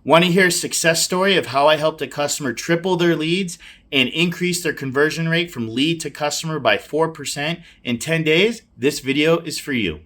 Want to hear a success story of how I helped a customer triple their leads and increase their conversion rate from lead to customer by 4% in 10 days? This video is for you.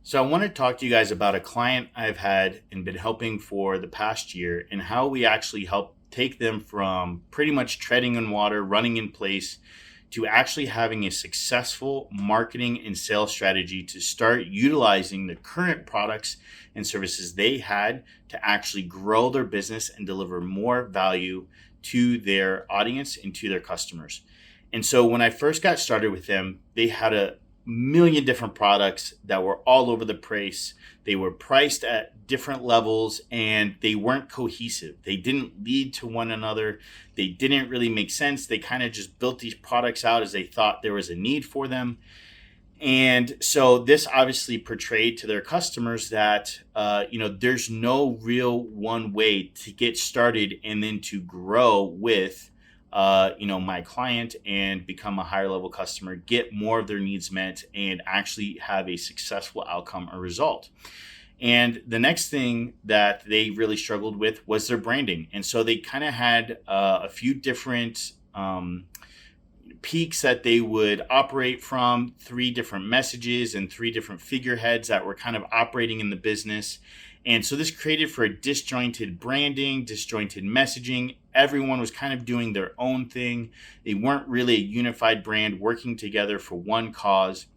So I want to talk to you guys about a client I've had and been helping for the past year, and how we actually help take them from pretty much treading in water, running in place, to actually having a successful marketing and sales strategy to start utilizing the current products and services they had to actually grow their business and deliver more value to their audience and to their customers. And so when I first got started with them, they had a million different products that were all over the place. They were priced at different levels and they weren't cohesive. They didn't lead to one another. They didn't really make sense. They kind of just built these products out as they thought there was a need for them. And so this obviously portrayed to their customers that, there's no real one way to get started and then to grow with my client and become a higher level customer, get more of their needs met, and actually have a successful outcome or result. And the next thing that they really struggled with was their branding. And so they kind of had a few different peaks that they would operate from, 3 different messages and 3 different figureheads that were kind of operating in the business. And so this created for a disjointed branding, disjointed messaging. Everyone was kind of doing their own thing. They weren't really a unified brand working together for one cause.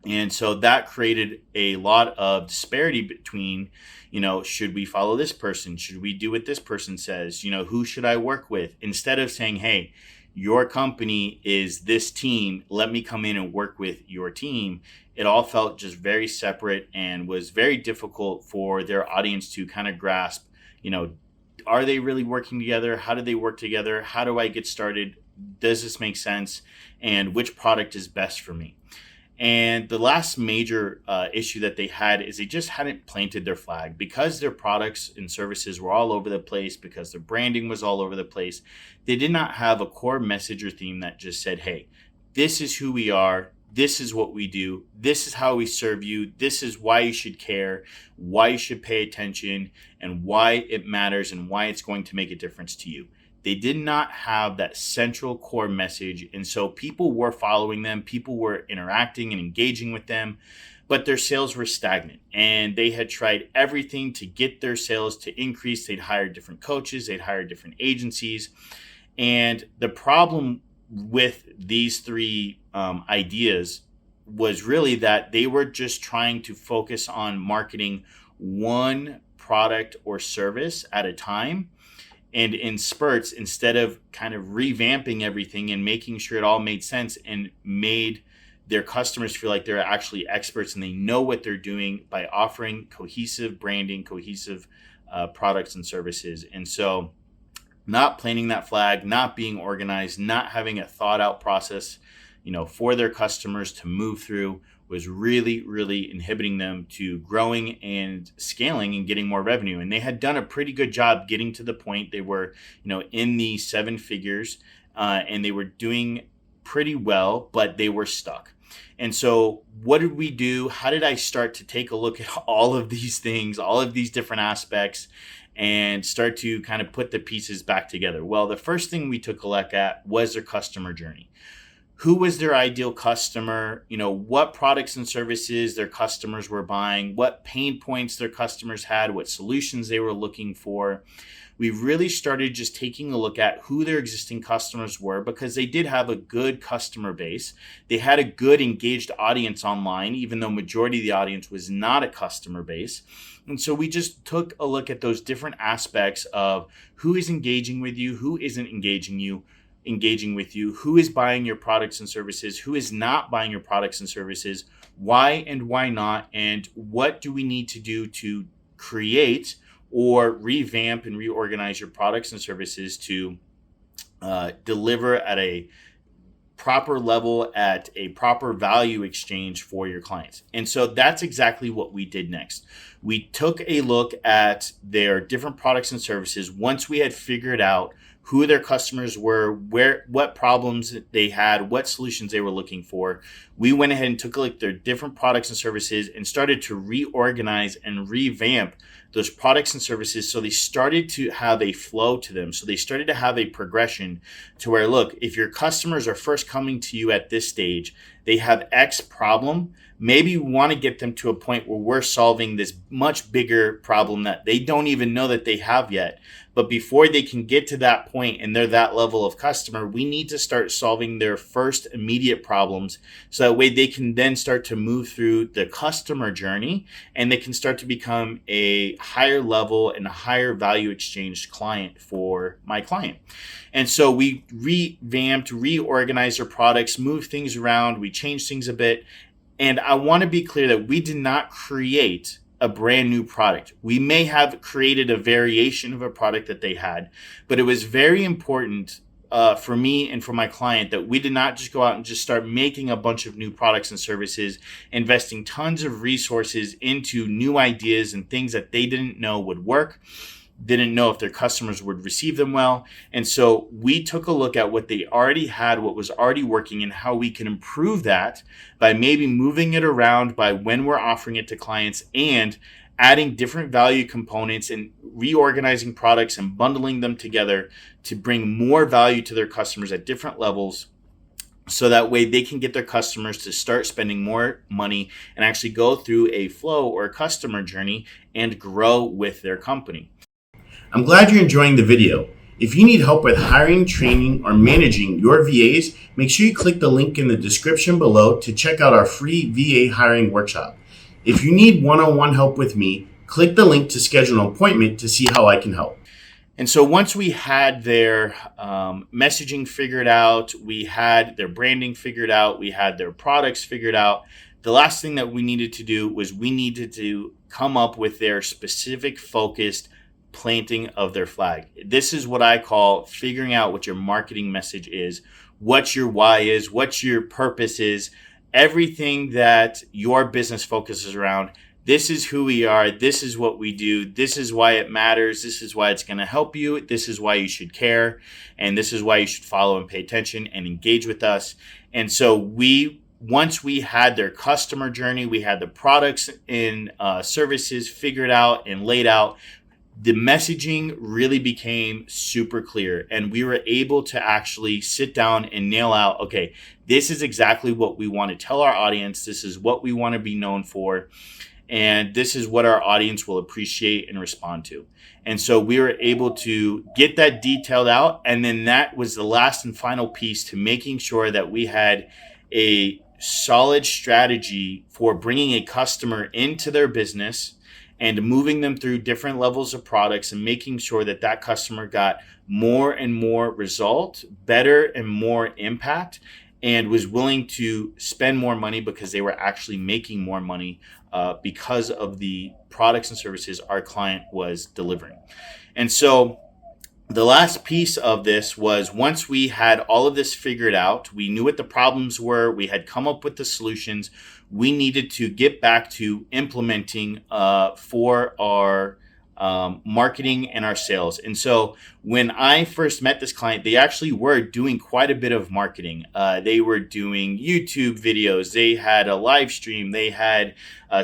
And so that created a lot of disparity between, should we follow this person? Should we do what this person says? Who should I work with? Instead of saying, hey, your company is this team, let me come in and work with your team. It all felt just very separate and was very difficult for their audience to kind of grasp, are they really working together? How do they work together? How do I get started? Does this make sense? And which product is best for me? And the last major issue that they had is they just hadn't planted their flag. Because their products and services were all over the place, because their branding was all over the place, they did not have a core message or theme that just said, hey, this is who we are. This is what we do. This is how we serve you. This is why you should care, why you should pay attention, and why it matters and why it's going to make a difference to you. They did not have that central core message. And so people were following them. People were interacting and engaging with them, but their sales were stagnant. And they had tried everything to get their sales to increase. They'd hired different coaches. They'd hired different agencies. And the problem with these 3 ideas was really that they were just trying to focus on marketing one product or service at a time and in spurts, instead of kind of revamping everything and making sure it all made sense and made their customers feel like they're actually experts and they know what they're doing by offering cohesive branding, cohesive products and services. And so not planting that flag, not being organized, not having a thought out process, for their customers to move through was really, really inhibiting them to growing and scaling and getting more revenue. And they had done a pretty good job getting to the point they were, in the 7 figures, and they were doing pretty well, but they were stuck. And so what did we do? How did I start to take a look at all of these things, all of these different aspects, and start to kind of put the pieces back together? Well, the first thing we took a look at was their customer journey. Who was their ideal customer? What products and services their customers were buying, what pain points their customers had, what solutions they were looking for. We really started just taking a look at who their existing customers were, because they did have a good customer base. They had a good engaged audience online, even though majority of the audience was not a customer base. And so we just took a look at those different aspects of who is engaging with you, who isn't engaging with you, who is buying your products and services, who is not buying your products and services, why and why not, and what do we need to do to create or revamp and reorganize your products and services to deliver at a proper level at a proper value exchange for your clients. And so that's exactly what we did next. We took a look at their different products and services once we had figured out who their customers were, what problems they had, what solutions they were looking for. We went ahead and took a look at their different products and services and started to reorganize and revamp those products and services so they started to have a flow to them. So they started to have a progression to where, look, if your customers are first coming to you at this stage, they have X problem. Maybe we want to get them to a point where we're solving this much bigger problem that they don't even know that they have yet. But before they can get to that point and they're that level of customer, we need to start solving their first immediate problems. So that way they can then start to move through the customer journey and they can start to become a higher level and a higher value exchange client for my client. And so we revamped, reorganized our products, moved things around, we changed things a bit. And I want to be clear that we did not create a brand new product. We may have created a variation of a product that they had, but it was very important for me and for my client that we did not just go out and just start making a bunch of new products and services, investing tons of resources into new ideas and things that they didn't know would work, didn't know if their customers would receive them well. And so we took a look at what they already had, what was already working, and how we can improve that by maybe moving it around by when we're offering it to clients and adding different value components and reorganizing products and bundling them together to bring more value to their customers at different levels. So that way they can get their customers to start spending more money and actually go through a flow or a customer journey and grow with their company. I'm glad you're enjoying the video. If you need help with hiring, training, or managing your VAs, make sure you click the link in the description below to check out our free VA hiring workshop. If you need one-on-one help with me, click the link to schedule an appointment to see how I can help. And so once we had their messaging figured out, we had their branding figured out, we had their products figured out, the last thing that we needed to do was we needed to come up with their specific focused planting of their flag. This is what I call figuring out what your marketing message is, what your why is, what your purpose is, everything that your business focuses around. This is who we are. This is what we do. This is why it matters. This is why it's going to help you. This is why you should care. And this is why you should follow and pay attention and engage with us. And so once we had their customer journey, we had the products and services figured out and laid out, the messaging really became super clear, and we were able to actually sit down and nail out, okay, this is exactly what we want to tell our audience. This is what we want to be known for. And this is what our audience will appreciate and respond to. And so we were able to get that detailed out. And then that was the last and final piece to making sure that we had a solid strategy for bringing a customer into their business and moving them through different levels of products and making sure that that customer got more and more result, better and more impact, and was willing to spend more money because they were actually making more money because of the products and services our client was delivering. And so the last piece of this was once we had all of this figured out, we knew what the problems were, we had come up with the solutions, we needed to get back to implementing for our marketing and our sales. And so when I first met this client, they actually were doing quite a bit of marketing. They were doing YouTube videos. They had a live stream. They had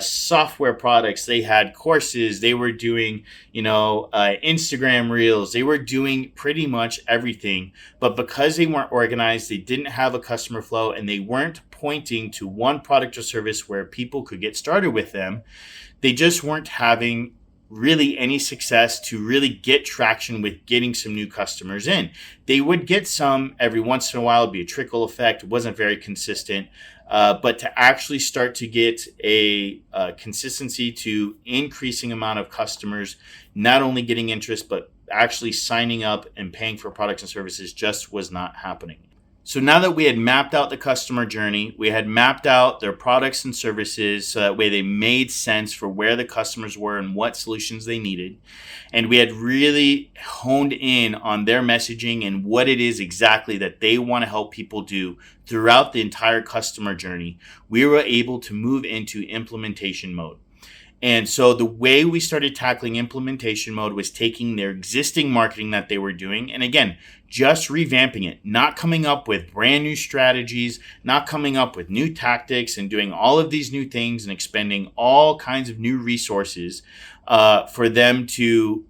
software products. They had courses. They were doing, Instagram reels. They were doing pretty much everything. But because they weren't organized, they didn't have a customer flow, and they weren't pointing to one product or service where people could get started with them, they just weren't having really any success to really get traction with getting some new customers in. They would get some every once in a while, it'd be a trickle effect. It wasn't very consistent. But to actually start to get a consistency to increasing amount of customers, not only getting interest, but actually signing up and paying for products and services just was not happening. So now that we had mapped out the customer journey, we had mapped out their products and services so that way they made sense for where the customers were and what solutions they needed. And we had really honed in on their messaging and what it is exactly that they want to help people do throughout the entire customer journey. We were able to move into implementation mode. And so the way we started tackling implementation mode was taking their existing marketing that they were doing, and again, just revamping it, not coming up with brand new strategies, not coming up with new tactics and doing all of these new things and expending all kinds of new resources for them to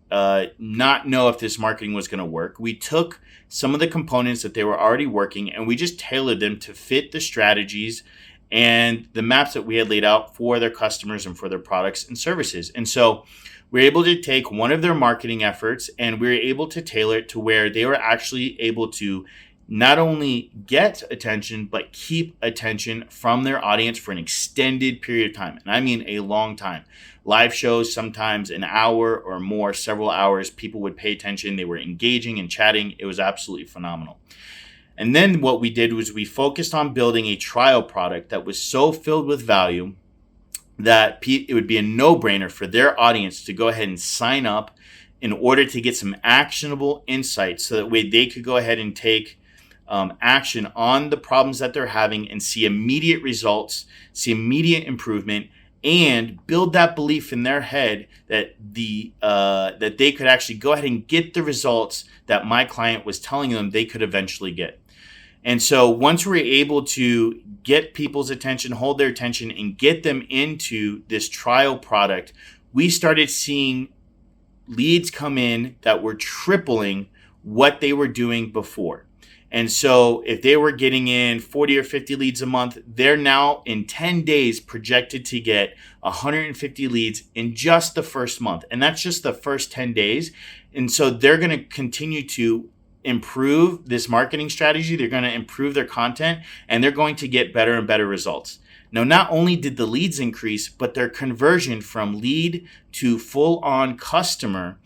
not know if this marketing was going to work. We took some of the components that they were already working and we just tailored them to fit the strategies and the maps that we had laid out for their customers and for their products and services. And so we're able to take one of their marketing efforts and we're able to tailor it to where they were actually able to not only get attention, but keep attention from their audience for an extended period of time. And I mean a long time. Live shows, sometimes an hour or more, several hours, people would pay attention. They were engaging and chatting. It was absolutely phenomenal. And then what we did was we focused on building a trial product that was so filled with value that it would be a no-brainer for their audience to go ahead and sign up in order to get some actionable insights so that way they could go ahead and take action on the problems that they're having and see immediate results, see immediate improvement, and build that belief in their head that that they could actually go ahead and get the results that my client was telling them they could eventually get. And so once we're able to get people's attention, hold their attention, and get them into this trial product, we started seeing leads come in that were tripling what they were doing before. And so if they were getting in 40 or 50 leads a month, they're now in 10 days projected to get 150 leads in just the first month. And that's just the first 10 days. And so they're going to continue to improve this marketing strategy. They're going to improve their content and they're going to get better and better results. Now, not only did the leads increase, but their conversion from lead to full-on customer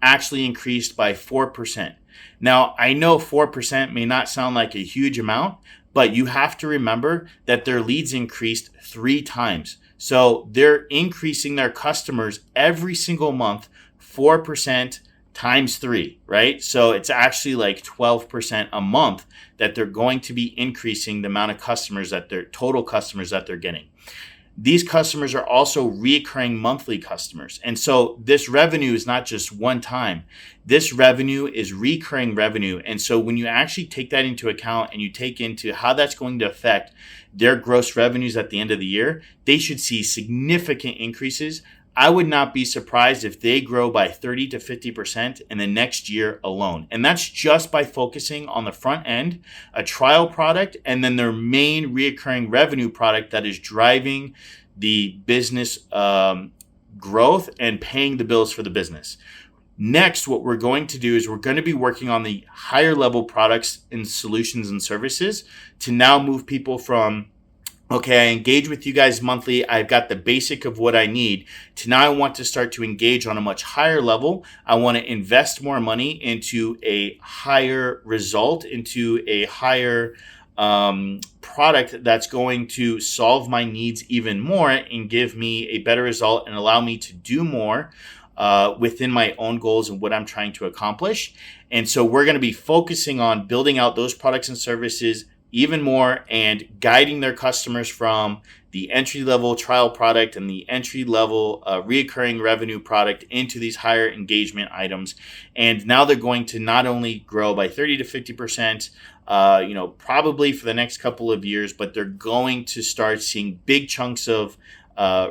actually increased by 4%. Now, I know 4% may not sound like a huge amount, but you have to remember that their leads increased 3 times. So they're increasing their customers every single month, 4% times 3, right? So it's actually like 12% a month that they're going to be increasing the amount of customers that their total customers that they're getting. These customers are also recurring monthly customers. And so this revenue is not just one time. This revenue is recurring revenue. And so when you actually take that into account and you take into how that's going to affect their gross revenues at the end of the year, they should see significant increases. I would not be surprised if they grow by 30 to 50% in the next year alone. And that's just by focusing on the front end, a trial product, and then their main reoccurring revenue product that is driving the business growth and paying the bills for the business. Next, what we're going to do is we're going to be working on the higher level products and solutions and services to now move people from, okay, I engage with you guys monthly. I've got the basic of what I need. To now I want to start to engage on a much higher level. I want to invest more money into a higher result, into a higher product that's going to solve my needs even more and give me a better result and allow me to do more within my own goals and what I'm trying to accomplish. And so we're going to be focusing on building out those products and services even more and guiding their customers from the entry-level trial product and the entry-level recurring revenue product into these higher engagement items. And now they're going to not only grow by 30 to 50%, probably for the next couple of years, but they're going to start seeing big chunks of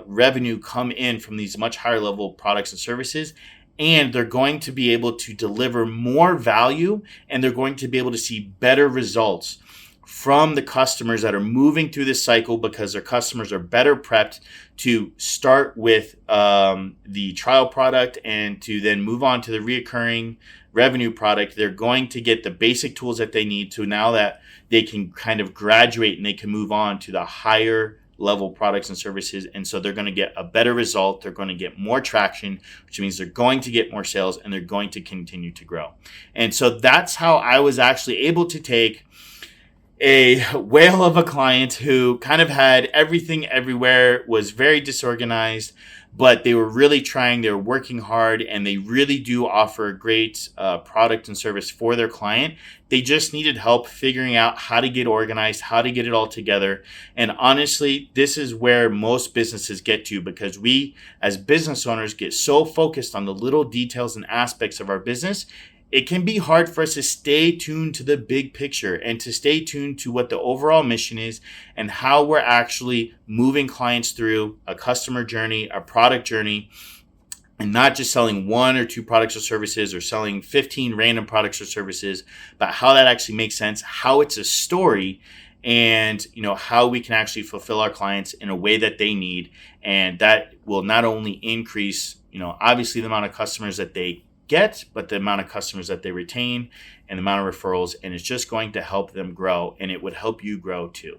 revenue come in from these much higher level products and services. And they're going to be able to deliver more value and they're going to be able to see better results from the customers that are moving through this cycle because their customers are better prepped to start with the trial product and to then move on to the recurring revenue product. They're going to get the basic tools that they need to now that they can kind of graduate and they can move on to the higher level products and services. And so they're going to get a better result. They're going to get more traction, which means they're going to get more sales and they're going to continue to grow. And so that's how I was actually able to take a whale of a client who kind of had everything everywhere, was very disorganized, but they were really trying, they were working hard, and they really do offer a great product and service for their client. They just needed help figuring out how to get organized, how to get it all together. And honestly, this is where most businesses get to, because we as business owners get so focused on the little details and aspects of our business. It can be hard for us to stay tuned to the big picture and to stay tuned to what the overall mission is and how we're actually moving clients through a customer journey, a product journey, and not just selling one or two products or services or selling 15 random products or services, but how that actually makes sense, how it's a story, and how we can actually fulfill our clients in a way that they need. And that will not only increase, obviously the amount of customers that they get, but the amount of customers that they retain and the amount of referrals, and it's just going to help them grow, and it would help you grow too.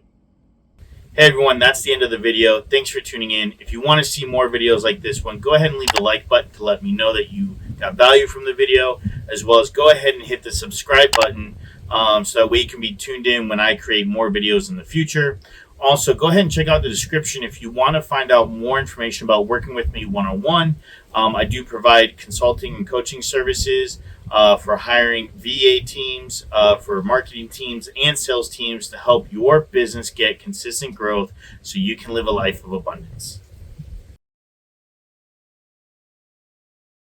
Hey everyone, that's the end of the video. Thanks for tuning in. If you want to see more videos like this one, go ahead and leave the like button to let me know that you got value from the video, as well as go ahead and hit the subscribe button so that way you can be tuned in when I create more videos in the future. Also, go ahead and check out the description if you want to find out more information about working with me one-on-one. I do provide consulting and coaching services for hiring VA teams, for marketing teams, and sales teams to help your business get consistent growth so you can live a life of abundance.